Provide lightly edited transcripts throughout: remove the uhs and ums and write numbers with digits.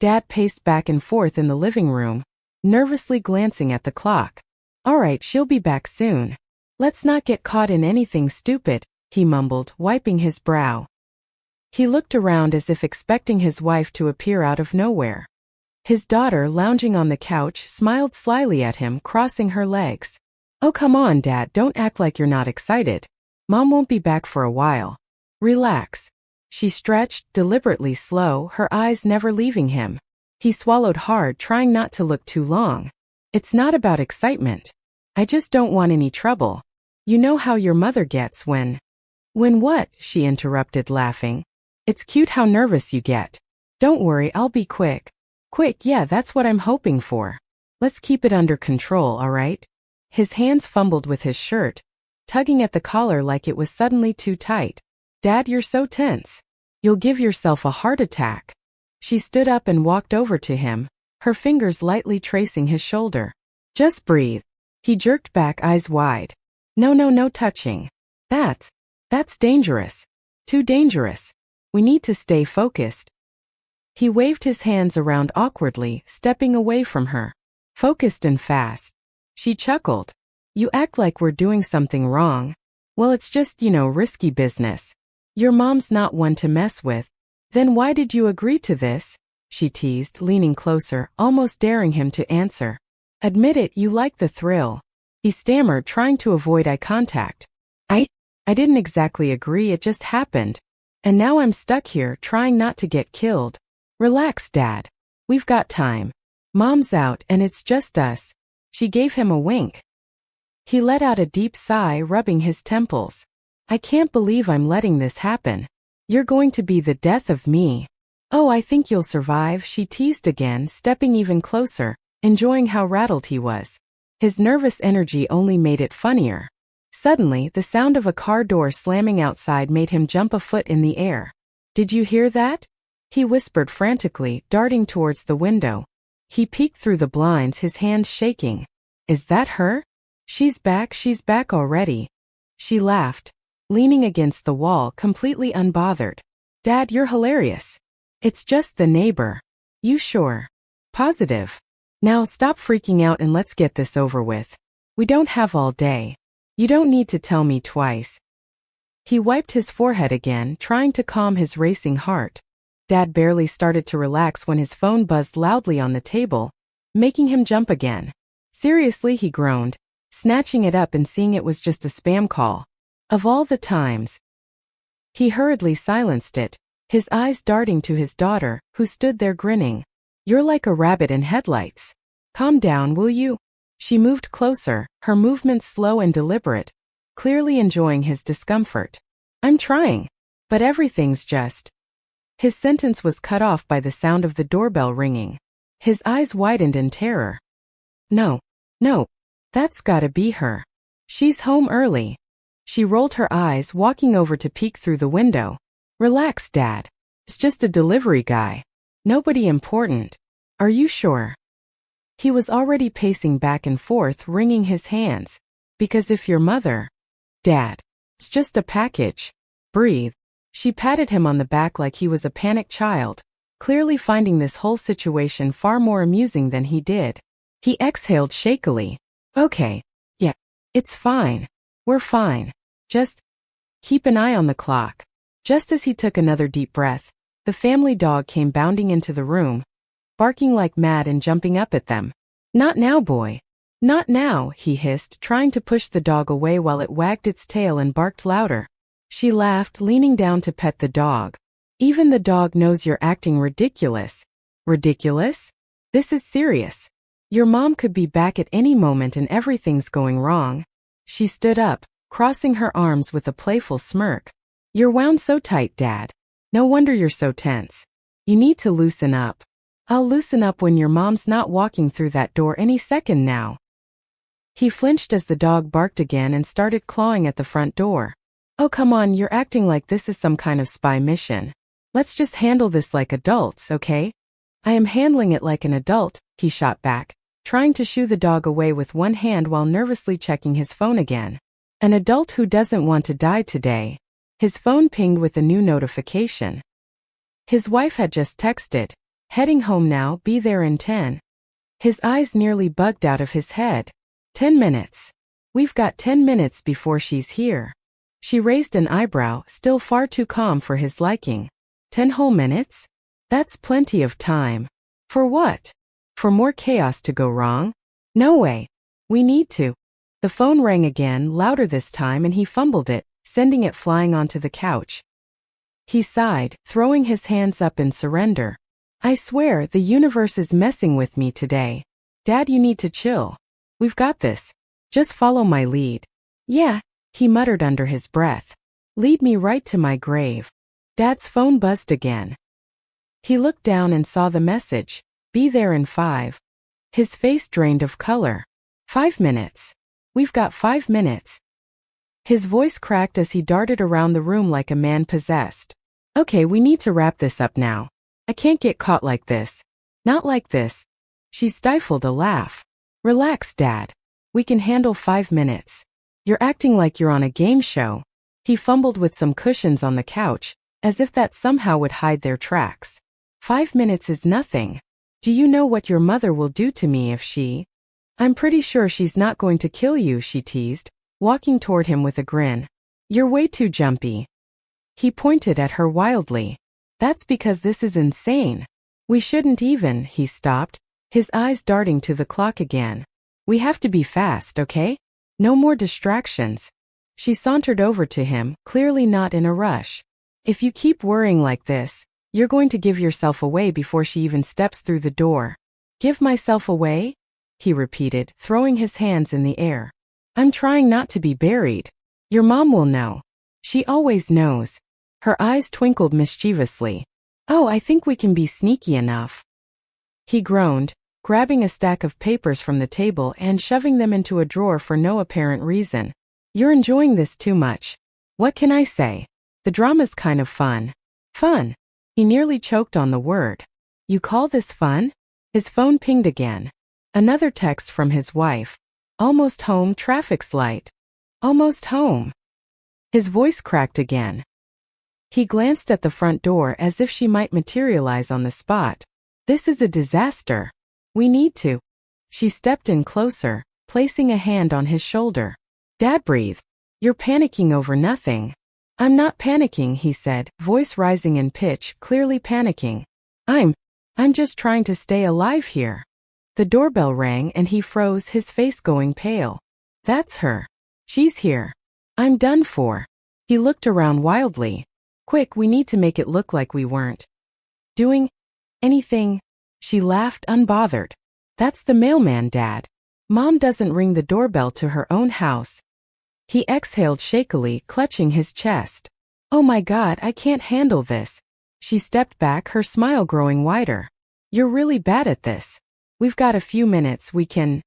Dad paced back and forth in the living room, nervously glancing at the clock. All right, she'll be back soon. Let's not get caught in anything stupid, he mumbled, wiping his brow. He looked around as if expecting his wife to appear out of nowhere. His daughter, lounging on the couch, smiled slyly at him, crossing her legs. Oh, come on, Dad, don't act like you're not excited. Mom won't be back for a while. Relax. She stretched, deliberately slow, her eyes never leaving him. He swallowed hard, trying not to look too long. It's not about excitement. I just don't want any trouble. You know how your mother gets when... When what? She interrupted, laughing. It's cute how nervous you get. Don't worry, I'll be quick. Quick, yeah, that's what I'm hoping for. Let's keep it under control, all right? His hands fumbled with his shirt, tugging at the collar like it was suddenly too tight. Dad, you're so tense. You'll give yourself a heart attack. She stood up and walked over to him, her fingers lightly tracing his shoulder. Just breathe. He jerked back, eyes wide. No touching. That's dangerous. Too dangerous. We need to stay focused. He waved his hands around awkwardly, stepping away from her. Focused and fast. She chuckled. You act like we're doing something wrong. Well, it's just, risky business. Your mom's not one to mess with. Then why did you agree to this? She teased, leaning closer, almost daring him to answer. Admit it, you like the thrill. He stammered, trying to avoid eye contact. I didn't exactly agree, it just happened. And now I'm stuck here, trying not to get killed. Relax, Dad. We've got time. Mom's out, and it's just us. She gave him a wink. He let out a deep sigh, rubbing his temples. I can't believe I'm letting this happen. You're going to be the death of me. Oh, I think you'll survive, she teased again, stepping even closer, enjoying how rattled he was. His nervous energy only made it funnier. Suddenly, the sound of a car door slamming outside made him jump a foot in the air. Did you hear that? He whispered frantically, darting towards the window. He peeked through the blinds, his hands shaking. Is that her? She's back already. She laughed, leaning against the wall, completely unbothered. Dad, you're hilarious. It's just the neighbor. You sure? Positive. Now stop freaking out and let's get this over with. We don't have all day. You don't need to tell me twice. He wiped his forehead again, trying to calm his racing heart. Dad barely started to relax when his phone buzzed loudly on the table, making him jump again. Seriously, he groaned, snatching it up and seeing it was just a spam call. Of all the times. He hurriedly silenced it, his eyes darting to his daughter, who stood there grinning. You're like a rabbit in headlights. Calm down, will you? She moved closer, her movements slow and deliberate, clearly enjoying his discomfort. I'm trying. But everything's just... His sentence was cut off by the sound of the doorbell ringing. His eyes widened in terror. No, that's gotta be her. She's home early. She rolled her eyes, walking over to peek through the window. Relax, Dad. It's just a delivery guy. Nobody important. Are you sure? He was already pacing back and forth, wringing his hands. Because if your mother... Dad. It's just a package. Breathe. She patted him on the back like he was a panicked child, clearly finding this whole situation far more amusing than he did. He exhaled shakily. Okay. Yeah. It's fine. We're fine. Just keep an eye on the clock. Just as he took another deep breath, the family dog came bounding into the room, barking like mad and jumping up at them. Not now, boy. Not now, he hissed, trying to push the dog away while it wagged its tail and barked louder. She laughed, leaning down to pet the dog. Even the dog knows you're acting ridiculous. Ridiculous? This is serious. Your mom could be back at any moment and everything's going wrong. She stood up, crossing her arms with a playful smirk. You're wound so tight, Dad. No wonder you're so tense. You need to loosen up. I'll loosen up when your mom's not walking through that door any second now. He flinched as the dog barked again and started clawing at the front door. Oh, come on, you're acting like this is some kind of spy mission. Let's just handle this like adults, okay? I am handling it like an adult, he shot back, trying to shoo the dog away with one hand while nervously checking his phone again. An adult who doesn't want to die today. His phone pinged with a new notification. His wife had just texted, Heading home now, be there in 10. His eyes nearly bugged out of his head. 10 minutes. We've got 10 minutes before she's here. She raised an eyebrow, still far too calm for his liking. 10 whole minutes? That's plenty of time. For what? For more chaos to go wrong? No way. We need to. The phone rang again, louder this time, and he fumbled it, sending it flying onto the couch. He sighed, throwing his hands up in surrender. I swear, the universe is messing with me today. Dad, you need to chill. We've got this. Just follow my lead. Yeah, he muttered under his breath. Lead me right to my grave. Dad's phone buzzed again. He looked down and saw the message. Be there in 5. His face drained of color. 5 minutes. We've got 5 minutes. His voice cracked as he darted around the room like a man possessed. Okay, we need to wrap this up now. I can't get caught like this. Not like this. She stifled a laugh. Relax, Dad. We can handle 5 minutes. You're acting like you're on a game show. He fumbled with some cushions on the couch, as if that somehow would hide their tracks. 5 minutes is nothing. Do you know what your mother will do to me if she... I'm pretty sure she's not going to kill you, she teased, walking toward him with a grin. You're way too jumpy. He pointed at her wildly. That's because this is insane. We shouldn't even, he stopped, his eyes darting to the clock again. We have to be fast, okay? No more distractions. She sauntered over to him, clearly not in a rush. If you keep worrying like this, you're going to give yourself away before she even steps through the door. Give myself away? He repeated, throwing his hands in the air. I'm trying not to be buried. Your mom will know. She always knows. Her eyes twinkled mischievously. Oh, I think we can be sneaky enough. He groaned, grabbing a stack of papers from the table and shoving them into a drawer for no apparent reason. You're enjoying this too much. What can I say? The drama's kind of fun. Fun. He nearly choked on the word. You call this fun? His phone pinged again. Another text from his wife. Almost home, traffic's light. Almost home. His voice cracked again. He glanced at the front door as if she might materialize on the spot. This is a disaster. We need to. She stepped in closer, placing a hand on his shoulder. Dad, breathe. You're panicking over nothing. I'm not panicking, he said, voice rising in pitch, clearly panicking. I'm just trying to stay alive here. The doorbell rang and he froze, his face going pale. That's her. She's here. I'm done for. He looked around wildly. Quick, we need to make it look like we weren't doing anything. She laughed, unbothered. That's the mailman, Dad. Mom doesn't ring the doorbell to her own house. He exhaled shakily, clutching his chest. Oh my God, I can't handle this. She stepped back, her smile growing wider. You're really bad at this. We've got a few minutes, we can...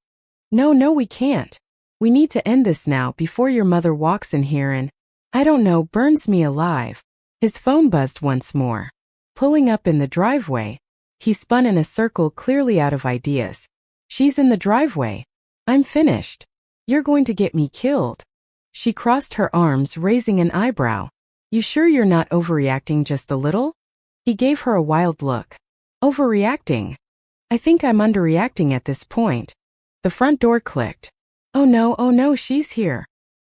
No, we can't. We need to end this now before your mother walks in here and, I don't know, burns me alive. His phone buzzed once more. Pulling up in the driveway, he spun in a circle, clearly out of ideas. She's in the driveway. I'm finished. You're going to get me killed. She crossed her arms, raising an eyebrow. You sure you're not overreacting just a little? He gave her a wild look. Overreacting? I think I'm underreacting at this point. The front door clicked. Oh no, she's here.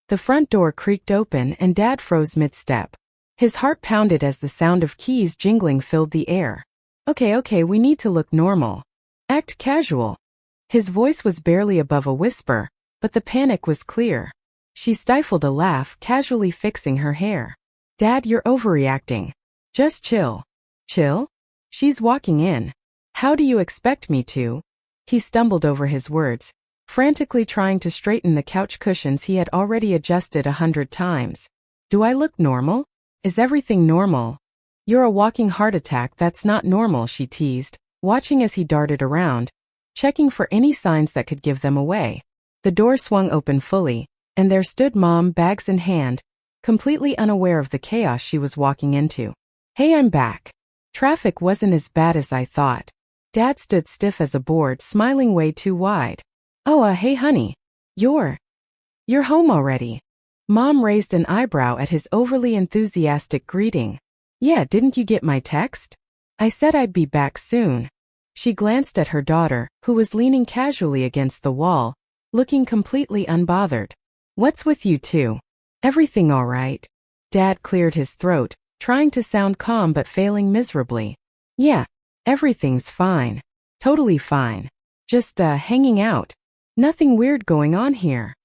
The front door creaked open and Dad froze mid-step. His heart pounded as the sound of keys jingling filled the air. Okay, we need to look normal. Act casual. His voice was barely above a whisper, but the panic was clear. She stifled a laugh, casually fixing her hair. Dad, you're overreacting. Just chill. Chill? She's walking in. How do you expect me to? He stumbled over his words, frantically trying to straighten the couch cushions he had already adjusted 100 times. Do I look normal? Is everything normal? You're a walking heart attack, that's not normal, she teased, watching as he darted around, checking for any signs that could give them away. The door swung open fully, and there stood Mom, bags in hand, completely unaware of the chaos she was walking into. Hey, I'm back. Traffic wasn't as bad as I thought. Dad stood stiff as a board, smiling way too wide. Oh, hey honey. You're home already. Mom raised an eyebrow at his overly enthusiastic greeting. Yeah, didn't you get my text? I said I'd be back soon. She glanced at her daughter, who was leaning casually against the wall, looking completely unbothered. What's with you two? Everything all right? Dad cleared his throat, trying to sound calm but failing miserably. Yeah, everything's fine. Totally fine. Just, hanging out. Nothing weird going on here.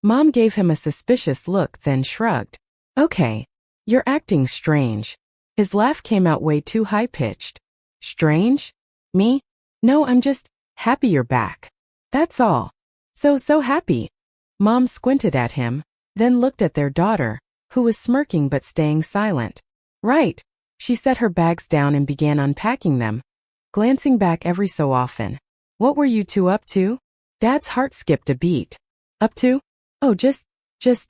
Mom gave him a suspicious look, then shrugged. Okay. You're acting strange. His laugh came out way too high-pitched. Strange? Me? No, I'm just happy you're back. That's all. So happy. Mom squinted at him, then looked at their daughter, who was smirking but staying silent. Right. She set her bags down and began unpacking them, glancing back every so often. What were you two up to? Dad's heart skipped a beat. Up to? Oh, just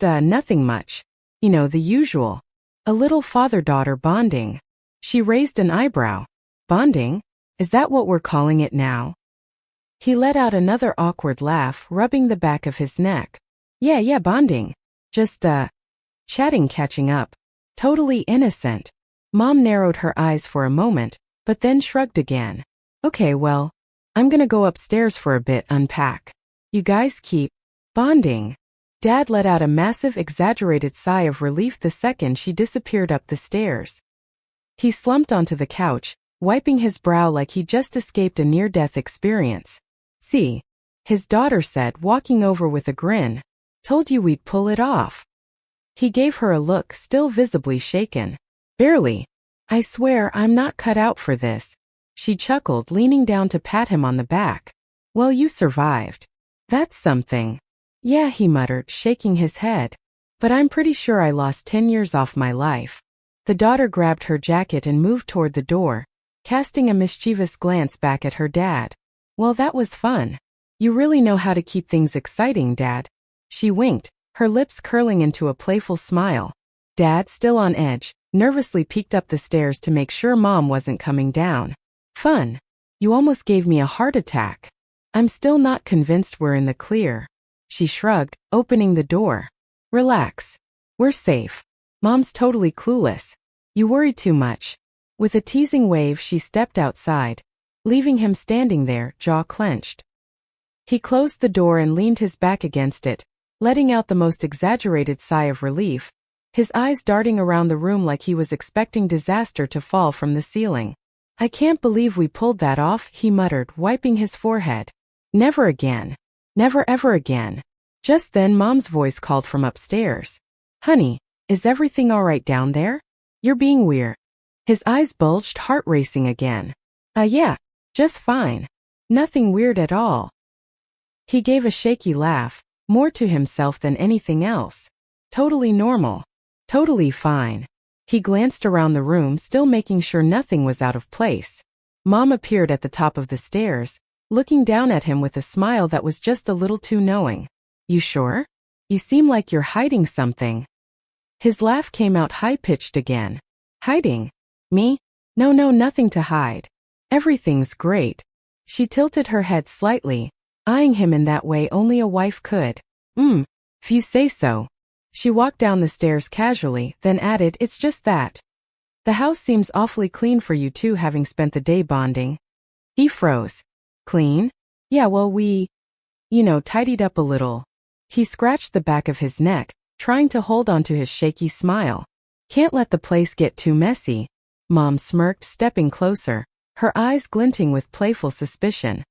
nothing much. You know, the usual. A little father-daughter bonding. She raised an eyebrow. Bonding? Is that what we're calling it now? He let out another awkward laugh, rubbing the back of his neck. Yeah, bonding. Just, chatting, catching up. Totally innocent. Mom narrowed her eyes for a moment, but then shrugged again. Okay, well, I'm gonna go upstairs for a bit, unpack. You guys keep bonding. Dad let out a massive, exaggerated sigh of relief the second she disappeared up the stairs. He slumped onto the couch, wiping his brow like he just escaped a near-death experience. See, his daughter said, walking over with a grin. Told you we'd pull it off. He gave her a look, still visibly shaken. Barely. I swear I'm not cut out for this. She chuckled, leaning down to pat him on the back. Well, you survived. That's something. Yeah, he muttered, shaking his head. But I'm pretty sure I lost 10 years off my life. The daughter grabbed her jacket and moved toward the door, casting a mischievous glance back at her dad. Well, that was fun. You really know how to keep things exciting, Dad. She winked, her lips curling into a playful smile. Dad, still on edge, nervously peeked up the stairs to make sure Mom wasn't coming down. Fun. You almost gave me a heart attack. I'm still not convinced we're in the clear. She shrugged, opening the door. Relax. We're safe. Mom's totally clueless. You worry too much. With a teasing wave, she stepped outside, leaving him standing there, jaw clenched. He closed the door and leaned his back against it, letting out the most exaggerated sigh of relief, his eyes darting around the room like he was expecting disaster to fall from the ceiling. I can't believe we pulled that off, he muttered, wiping his forehead. Never again. Never ever again. Just then Mom's voice called from upstairs. Honey, is everything all right down there? You're being weird. His eyes bulged, heart racing again. Yeah, just fine. Nothing weird at all. He gave a shaky laugh, more to himself than anything else. Totally normal. Totally fine. He glanced around the room, still making sure nothing was out of place. Mom appeared at the top of the stairs, looking down at him with a smile that was just a little too knowing. You sure? You seem like you're hiding something. His laugh came out high-pitched again. Hiding? Me? No, nothing to hide. Everything's great. She tilted her head slightly, eyeing him in that way only a wife could. If you say so. She walked down the stairs casually, then added, it's just that. The house seems awfully clean for you two, having spent the day bonding. He froze. Clean? Yeah, well, we, tidied up a little. He scratched the back of his neck, trying to hold on to his shaky smile. Can't let the place get too messy. Mom smirked, stepping closer, her eyes glinting with playful suspicion.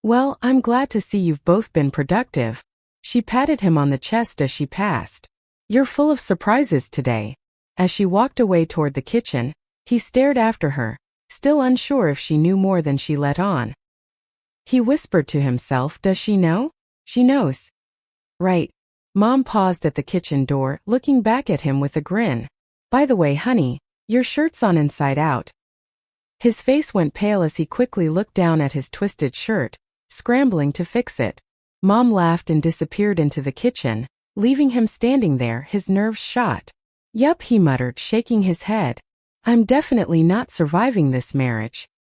Well, I'm glad to see you've both been productive. She patted him on the chest as she passed. You're full of surprises today. As she walked away toward the kitchen, he stared after her, still unsure if she knew more than she let on. He whispered to himself, does she know? She knows. Right. Mom paused at the kitchen door, looking back at him with a grin. By the way, honey, your shirt's on inside out. His face went pale as he quickly looked down at his twisted shirt, scrambling to fix it. Mom laughed and disappeared into the kitchen, leaving him standing there, his nerves shot. Yup, he muttered, shaking his head. I'm definitely not surviving this marriage.